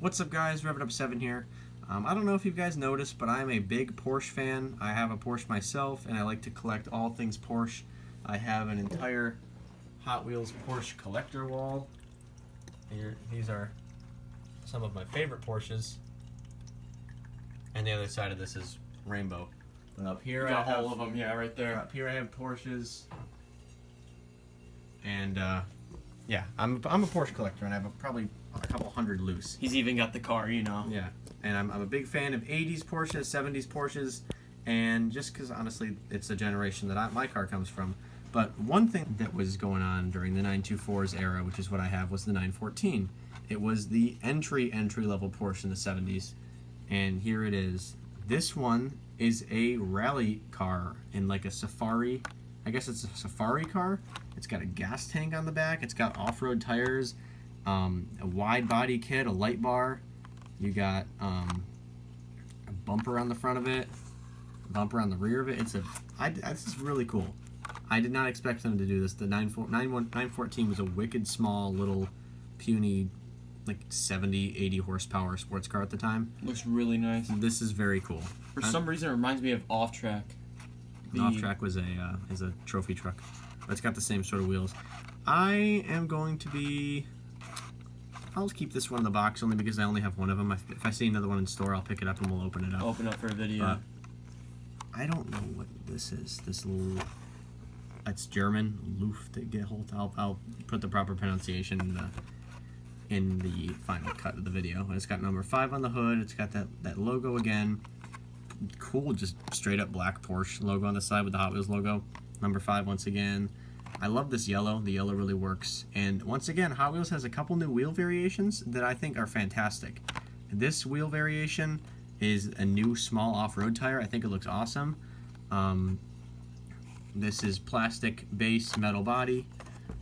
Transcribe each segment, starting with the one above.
What's up, guys? Up7 here. I don't know if you guys noticed, but I'm a big Porsche fan. I have a Porsche myself, and I like to collect all things Porsche. I have an entire Hot Wheels Porsche collector wall. Here, these are some of my favorite Porsches. And the other side of this is rainbow. But up here I have all of them, yeah, right there. Up here I have Porsches. And yeah, I'm a Porsche collector, and I have probably a couple hundred loose. He's even got the car, you know. Yeah, and I'm a big fan of 80s Porsches, 70s Porsches, and just because honestly it's the generation that my car comes from. But one thing that was going on during the 924's era, which is what I have, was the 914. It was the entry level Porsche in the 70s, and here it is. This one is a rally car in like a safari. I guess it's a safari car. It's got a gas tank on the back. It's got off-road tires, a wide body kit, a light bar. You got a bumper on the front of it, a bumper on the rear of it. This is really cool. I did not expect them to do this. The 914 was a wicked small, little, puny, like 70, 80 horsepower sports car at the time. Looks really nice. This is very cool. For some reason, it reminds me of Off Track. Off Track was is a trophy truck. But it's got the same sort of wheels. I am going to be... I'll keep this one in the box only because I only have one of them. If I see another one in store, I'll pick it up and we'll open it up. Open up for a video. But I don't know what this is. This little... That's German. Luftgeholt. I'll put the proper pronunciation in the final cut of the video. It's got number 5 on the hood. It's got that logo again. Cool, just straight up black Porsche logo on the side with the Hot Wheels logo. Number 5 once again. I love this yellow. The yellow really works. And once again, Hot Wheels has a couple new wheel variations that I think are fantastic. This wheel variation is a new small off-road tire. I think it looks awesome. This is plastic base, metal body,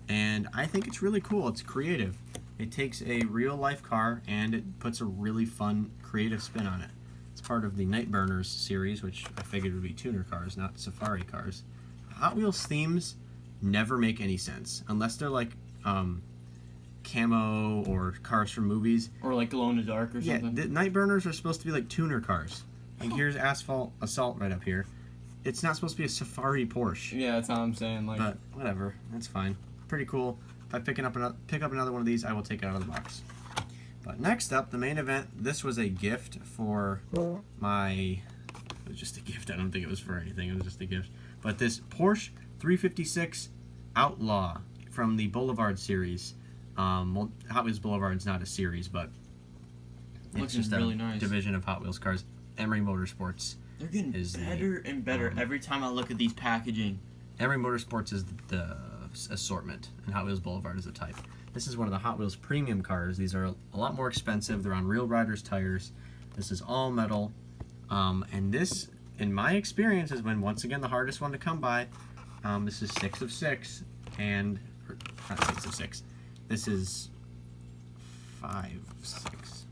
and I think it's really cool. It's creative. It takes a real-life car and it puts a really fun, creative spin on it. It's part of the Nightburners series, which I figured would be tuner cars, not safari cars. Hot Wheels themes never make any sense unless they're like camo or cars from movies, or like glow in the dark or something. Yeah, the Nightburners are supposed to be like tuner cars. Like here's Assault right up here. It's not supposed to be a safari Porsche. Yeah, that's how I'm saying. Like, but whatever, that's fine. Pretty cool. If I pick up another one of these, I will take it out of the box. But next up, the main event. This was a gift for my... It was just a gift. I don't think it was for anything. It was just a gift. But this Porsche 356 Outlaw from the Boulevard series. Well, Hot Wheels Boulevard's not a series, but it's just really a nice division of Hot Wheels cars. Emery Motorsports. They're getting better and better every time I look at these packaging. Emery Motorsports is the assortment, and Hot Wheels Boulevard is the type. This is one of the Hot Wheels premium cars. These are a lot more expensive. They're on Real Riders tires. This is all metal. And this, in my experience, has been once again the hardest one to come by. This is 6 of 6, and not 6 of 6. This is 5 of 6,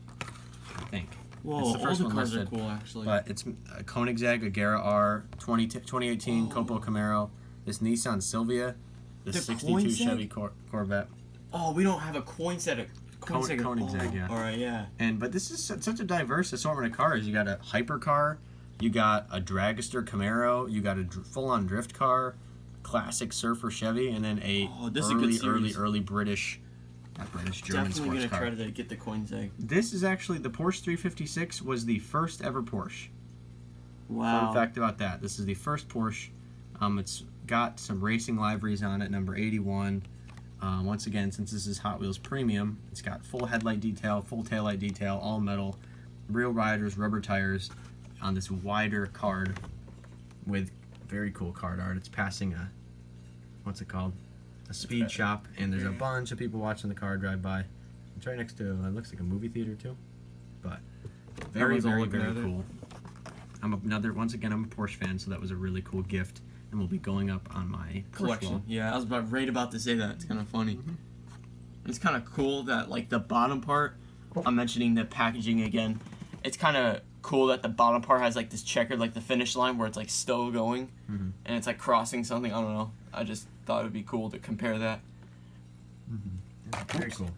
I think. Whoa, it's the first all the one cars listed, are cool, actually. But it's a Koenigsegg Agera R, 2018 Copo Camaro, this Nissan Silvia, the 62 Koenigsegg? Chevy Corvette. Oh, we don't have a Koenigsegg. Koenigsegg, yeah. All right, yeah. But this is such a diverse assortment of cars. You got a hypercar, you got a dragster Camaro, you got a full-on drift car, classic surfer Chevy, and then a early British. Not British, German Definitely sports car. Definitely gonna try to get the Koenigsegg. This is actually the Porsche 356 was the first ever Porsche. Wow. Fun fact about that. This is the first Porsche. It's got some racing liveries on it, number 81. Once again, since this is Hot Wheels Premium, it's got full headlight detail, full taillight detail, all metal, Real Riders, rubber tires on this wider card with very cool card art. It's passing a, what's it called? A speed shop, and there's a bunch of people watching the car drive by. It's right next to, it looks like a movie theater too, but very cool. Once again, I'm a Porsche fan, so that was a really cool gift, and will be going up on my collection wall. Yeah, I was right about to say that. It's kind of funny. It's kind of cool that like the bottom part, I'm mentioning the packaging again, it's kind of cool that the bottom part has like this checkered, like the finish line where it's like still going, and it's like crossing something. I don't know. I just thought it would be cool to compare that. Very cool.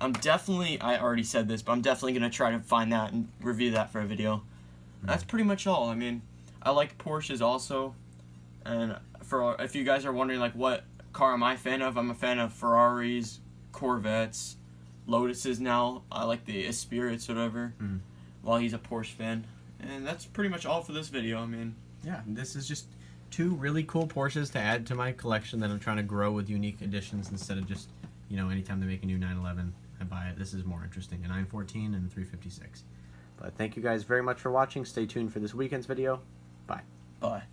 I already said this, but I'm definitely going to try to find that and review that for a video. That's pretty much all. I mean, I like Porsches also, and if you guys are wondering like what car am I a fan of, I'm a fan of Ferraris, Corvettes, Lotuses now. I like the Espirits, whatever, while he's a Porsche fan. And that's pretty much all for this video. I mean, yeah, this is just 2 really cool Porsches to add to my collection that I'm trying to grow with unique additions instead of just, you know, anytime they make a new 911, I buy it. This is more interesting, a 914 and a 356. But thank you guys very much for watching. Stay tuned for this weekend's video. Bye. bye.